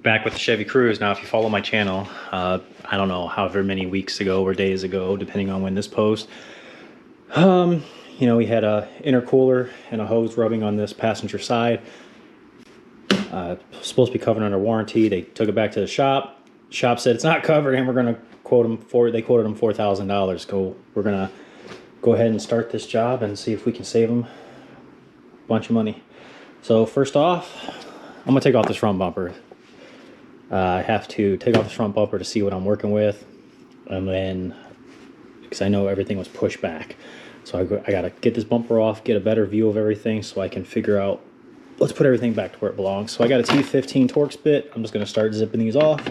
Back with the Chevy Cruze. Now if you follow my channel, I don't know however many weeks ago or days ago, depending on when this post, you know, we had a intercooler and a hose rubbing on this passenger side. Supposed to be covered under warranty. They took it back to the shop. Shop said it's not covered, and we're going to quote them for. They quoted them $4,000. We're going to go ahead and start this job and see if we can save them a bunch of money. So first off, I'm going to take off this front bumper. I have to take off the front bumper to see what I'm working with, and then because I know everything was pushed back, so I got to get this bumper off, get a better view of everything so I can figure out, let's put everything back to where it belongs. So I got a T15 Torx bit. I'm just going to start zipping these off.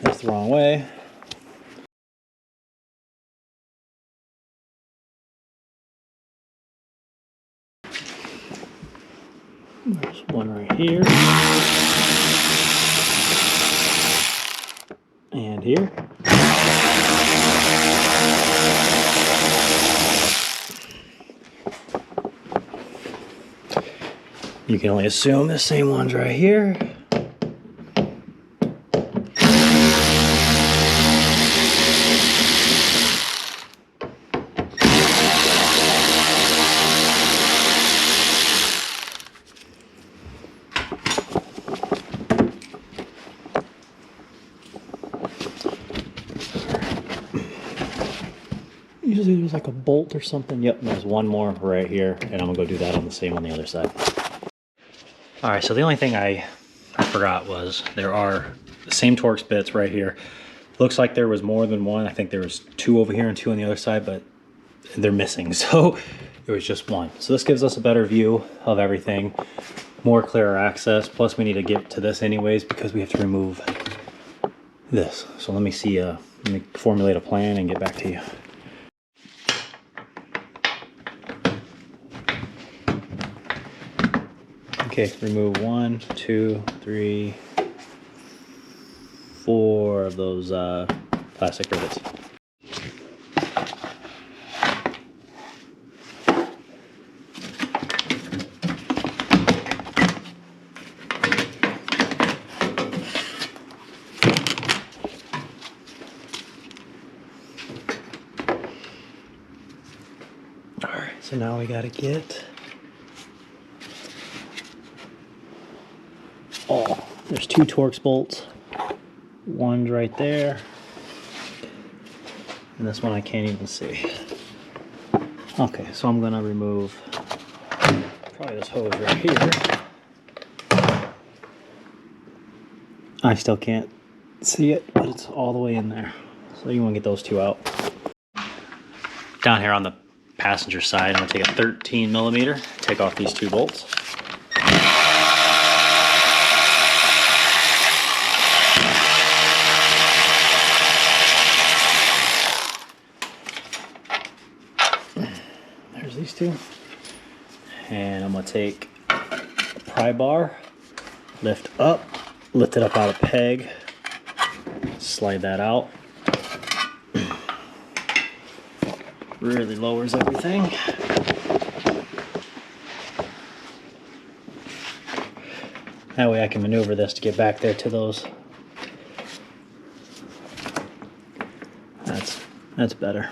That's the wrong way. There's one right here. And here. You can only assume the same one's right here. Usually there's like a bolt or something. Yep, there's one more right here, and I'm gonna go do that on the same on the other side. All right, so the only thing I forgot was there are the same Torx bits right here. Looks like there was more than one. I think there was two over here and two on the other side, but they're missing. So it was just one. So this gives us a better view of everything, more clearer access. Plus we need to get to this anyways because we have to remove this. So let me see, let me formulate a plan and get back to you. Okay, remove 1, 2, 3, 4 of those plastic rivets. All right, so now we got to get. Oh, there's two Torx bolts. One's right there. And this one I can't even see. Okay, so I'm gonna remove probably this hose right here. I still can't see it, but it's all the way in there. So you wanna get those two out. Down here on the passenger side, I'm gonna take a 13 millimeter, take off these two bolts. There's these two. And I'm gonna take a pry bar, lift it up out of peg, slide that out. Really lowers everything. That way I can maneuver this to get back there to those. That's better.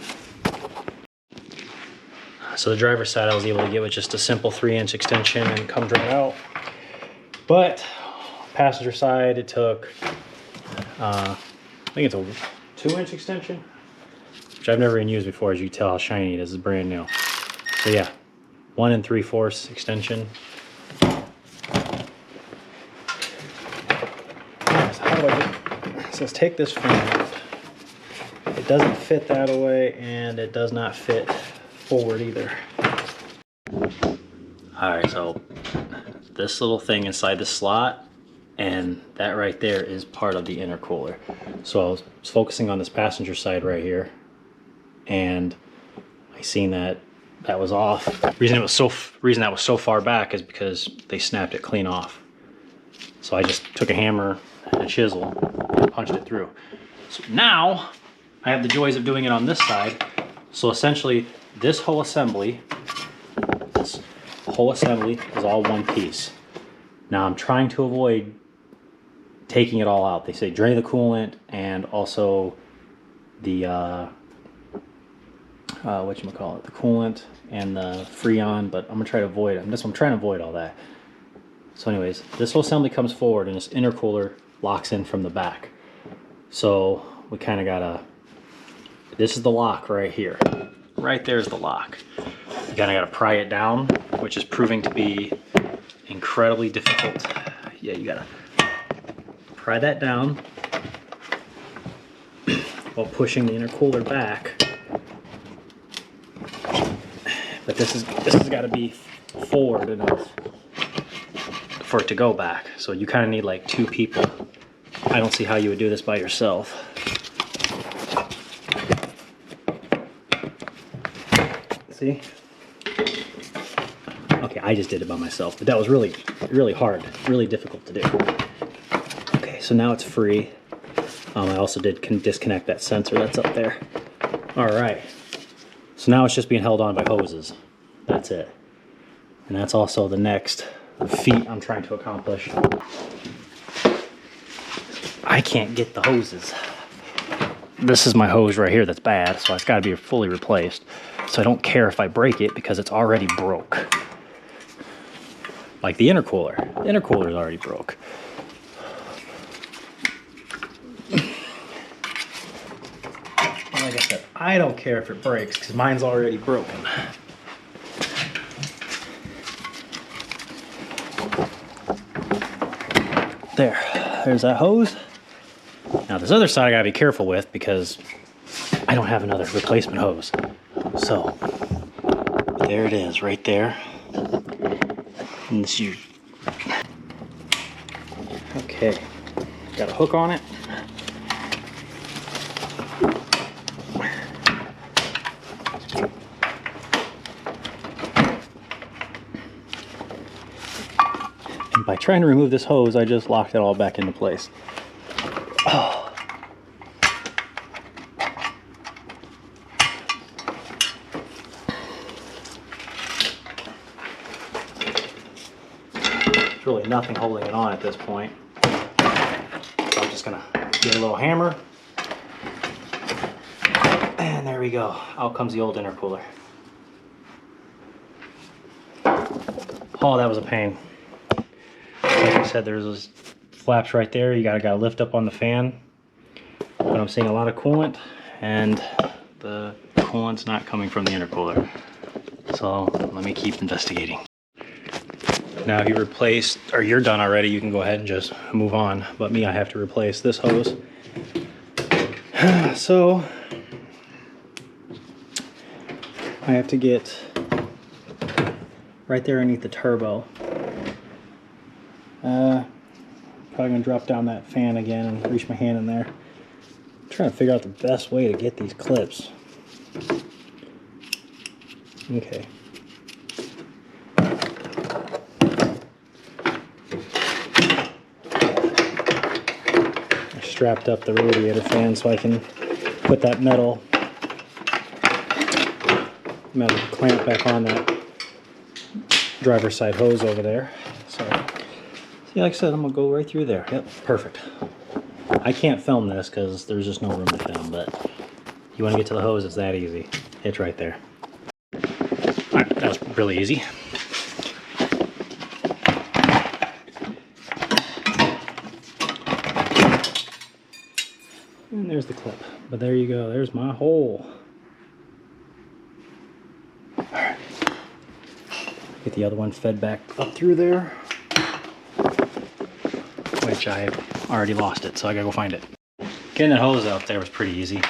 So the driver's side I was able to get with just a simple 3-inch extension and comes right out. But passenger side, it took, I think it's a 2-inch extension, which I've never even used before. As you can tell how shiny it is, it's brand new. So yeah, 1 3/4 extension. So how do I get, so let's take this frame out. It doesn't fit that way, and it does not fit forward either. All right, so this little thing inside the slot and that right there is part of the intercooler. So I was focusing on this passenger side right here, and I seen that was off. Reason that was so far back is because they snapped it clean off. So I just took a hammer and a chisel and punched it through. So now I have the joys of doing it on this side. So essentially this whole assembly is all one piece. Now I'm trying to avoid taking it all out. They say drain the coolant and also the whatchamacallit, the coolant and the Freon, but I'm gonna try to avoid it. I'm trying to avoid all that. So anyways, this whole assembly comes forward and this intercooler locks in from the back. So we kind of gotta, this is the lock right here. Right there's the lock. You kind of gotta pry it down, which is proving to be incredibly difficult. Yeah, you gotta pry that down while pushing the intercooler back. But this has got to be forward enough for it to go back. So you kind of need like 2 people. I don't see how you would do this by yourself. See? Okay, I just did it by myself, but that was really, really hard, really difficult to do. Okay, so now it's free. I also did disconnect that sensor that's up there. All right, so now it's just being held on by hoses. That's it. And that's also the next feat I'm trying to accomplish. I can't get the hoses. This is my hose right here that's bad, so it's got to be fully replaced. So I don't care if I break it because it's already broke. Like the intercooler. The intercooler is already broke. Like I said, I don't care if it breaks because mine's already broken. There's that hose. Now this other side I gotta be careful with because I don't have another replacement hose. So there it is right there. And this you. Okay, got a hook on it. And by trying to remove this hose, I just locked it all back into place. Oh. There's really nothing holding it on at this point. So I'm just gonna get a little hammer. And there we go. Out comes the old intercooler. Oh, that was a pain. Like I said, there's those flaps right there. You gotta lift up on the fan. But I'm seeing a lot of coolant, and the coolant's not coming from the intercooler. So let me keep investigating. Now if you replaced, or you're done already, you can go ahead and just move on. But me, I have to replace this hose. So I have to get right there underneath the turbo. Probably gonna drop down that fan again and reach my hand in there. I'm trying to figure out the best way to get these clips. Okay. I strapped up the radiator fan so I can put that metal clamp back on that driver's side hose over there. So, see, like I said, I'm gonna go right through there. Yep, perfect. I can't film this because there's just no room to film, but you want to get to the hose, it's that easy. It's right there. Alright, that was really easy. And there's the clip. But there you go, there's my hole. Alright. Get the other one fed back up through there. Which I already lost it, so I gotta go find it. Getting that hose out there was pretty easy.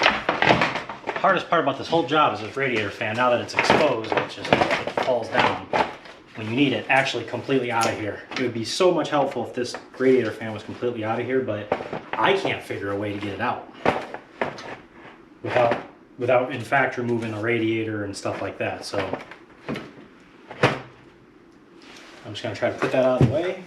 Hardest part about this whole job is this radiator fan. Now that it's exposed, it just falls down when you need it actually completely out of here. It would be so much helpful if this radiator fan was completely out of here, but I can't figure a way to get it out without in fact removing the radiator and stuff like that. So I'm just gonna try to put that out of the way.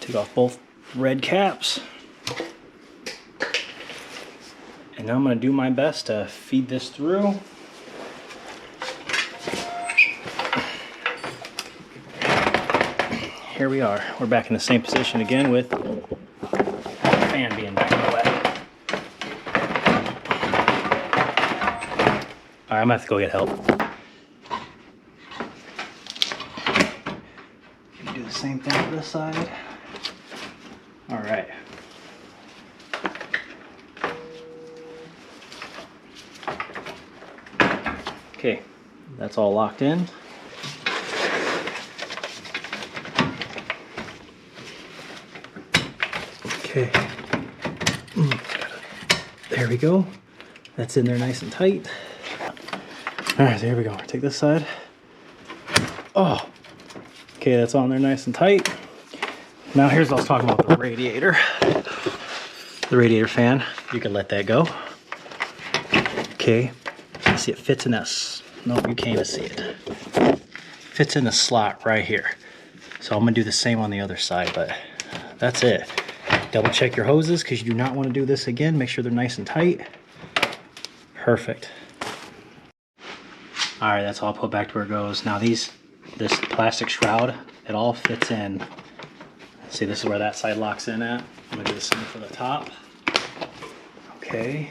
Take off both red caps. And now I'm going to do my best to feed this through. Here we are. We're back in the same position again with the fan being back wet. Alright, I'm going to have to go get help. Do the same thing to this side. Alright. Okay, that's all locked in. Okay. There we go. That's in there nice and tight. Alright, there we go. Take this side. Oh! Okay, that's on there nice and tight. Now here's what I was talking about, the radiator. The radiator fan. You can let that go. Okay. See, it fits in that, no, you can't even see it. Fits in the slot right here. So I'm gonna do the same on the other side, but that's it. Double check your hoses because you do not want to do this again. Make sure they're nice and tight. Perfect. All right, that's all put back to where it goes. Now this plastic shroud, it all fits in. See, this is where that side locks in at. I'm gonna do the same for the top. Okay.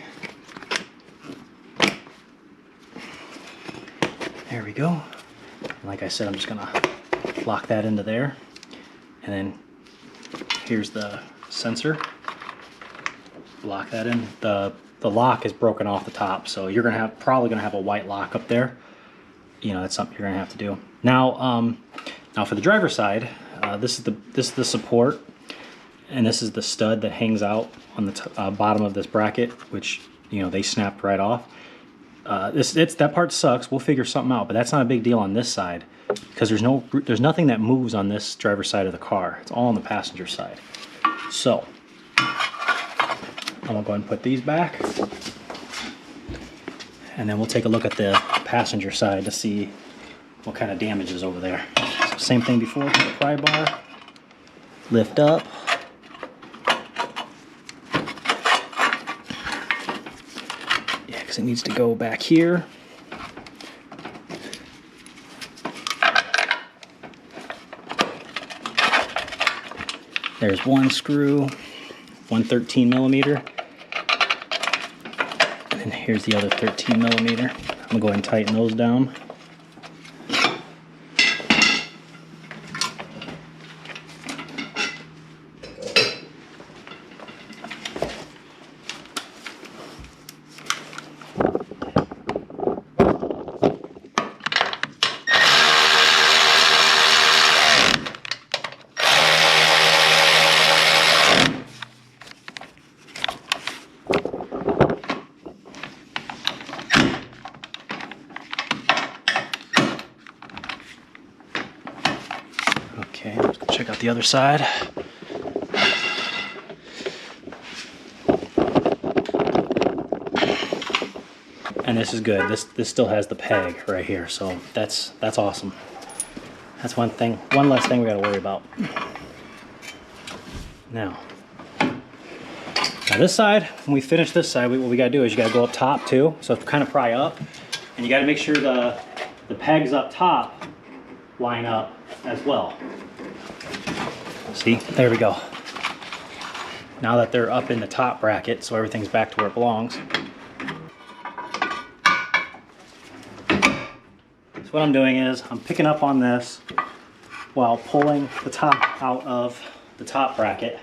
There we go. And like I said, I'm just gonna lock that into there. And then here's the sensor. Lock that in. The lock is broken off the top, so you're probably gonna have a white lock up there. You know, that's something you're gonna have to do. Now, now for the driver's side, this is the support, and this is the stud that hangs out on the bottom of this bracket, which, you know, they snapped right off. That part sucks. We'll figure something out, but that's not a big deal on this side because there's nothing that moves on this driver's side of the car. It's all on the passenger side. So I'm gonna go ahead and put these back, and then we'll take a look at the passenger side to see what kind of damage is over there. So same thing before, put the pry bar, lift up. It needs to go back here. There's one screw, 113 millimeter. And here's the other 13 millimeter. I'm gonna go ahead and tighten those down. Okay, let's go check out the other side. And this is good. This still has the peg right here, so that's awesome. That's one less thing we gotta worry about. Now this side, when we finish this side, what we gotta do is you gotta go up top too, so it's kind of pry up, and you gotta make sure the pegs up top line up as well. See, there we go. Now that they're up in the top bracket, so everything's back to where it belongs. So what I'm doing is I'm picking up on this while pulling the top out of the top bracket.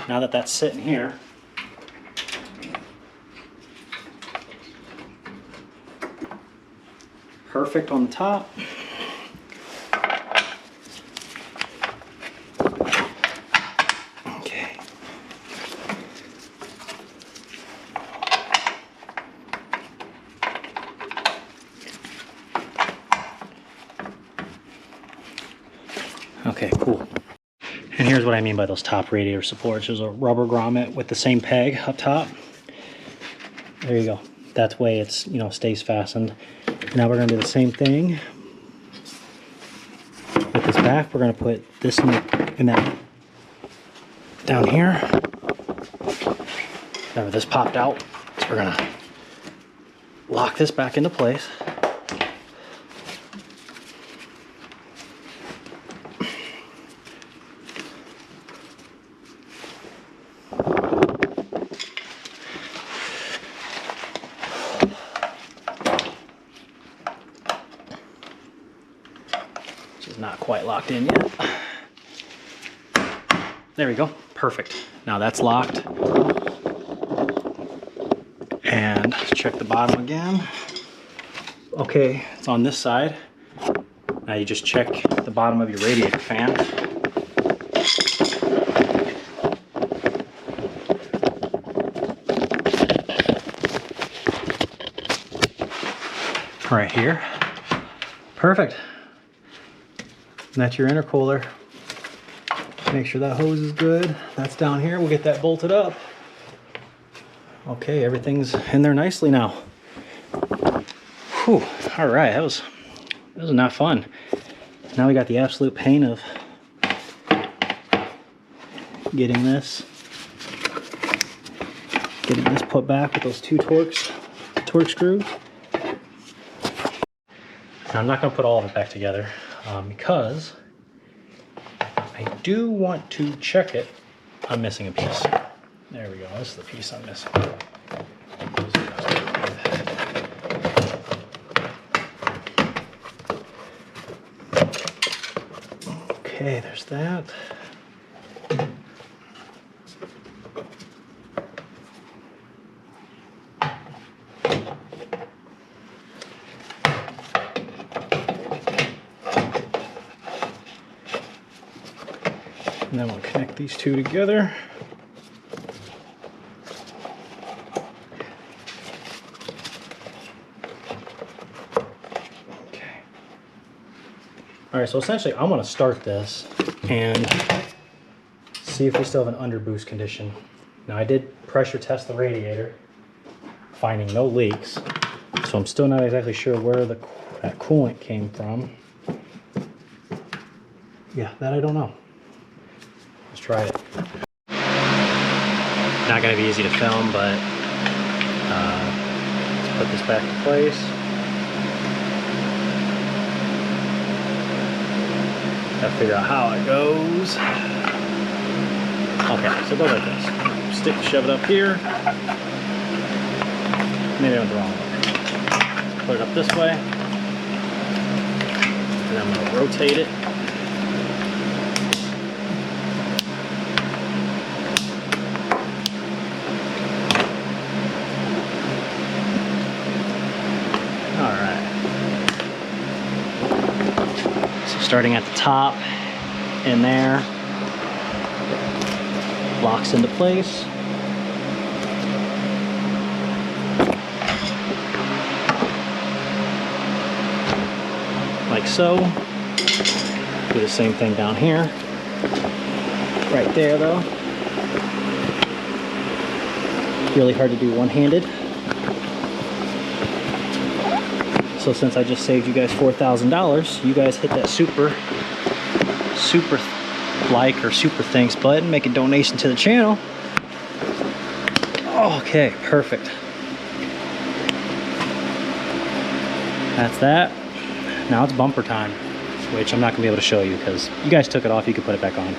Now that that's sitting here, perfect on the top. Okay. Okay, cool. And here's what I mean by those top radiator supports. There's a rubber grommet with the same peg up top. There you go. That way it's, you know, stays fastened. Now we're going to do the same thing with this back. We're going to put this in that down here. Remember, this popped out, so we're gonna lock this back into place. Not quite locked in yet. There we go. Perfect. Now that's locked. And let's check the bottom again. Okay, it's on this side. Now you just check the bottom of your radiator fan. Right here. Perfect. And that's your intercooler. Make sure that hose is good. That's down here. We'll get that bolted up. Okay, everything's in there nicely now. Whew. All right, that was not fun. Now we got the absolute pain of getting this put back with those two torque screws. Now, I'm not going to put all of it back together because I do want to check it. I'm missing a piece. There we go. This is the piece I'm missing. Okay, there's that. And then we'll connect these two together. Okay. All right, so essentially I'm gonna start this and see if we still have an under boost condition. Now I did pressure test the radiator, finding no leaks. So I'm still not exactly sure where that coolant came from. Yeah, that I don't know. Let's try it. Not going to be easy to film, but let's put this back in place. Got to figure out how it goes. Okay, so it goes like this. Shove it up here. Maybe I went the wrong way. Put it up this way. And I'm going to rotate it. Starting at the top, in there, locks into place. Like so. Do the same thing down here. Right there though. Really hard to do one-handed. So since I just saved you guys $4,000, you guys hit that super like or super thanks button, make a donation to the channel. Okay, perfect. That's that. Now it's bumper time, which I'm not gonna be able to show you because you guys took it off. You can put it back on.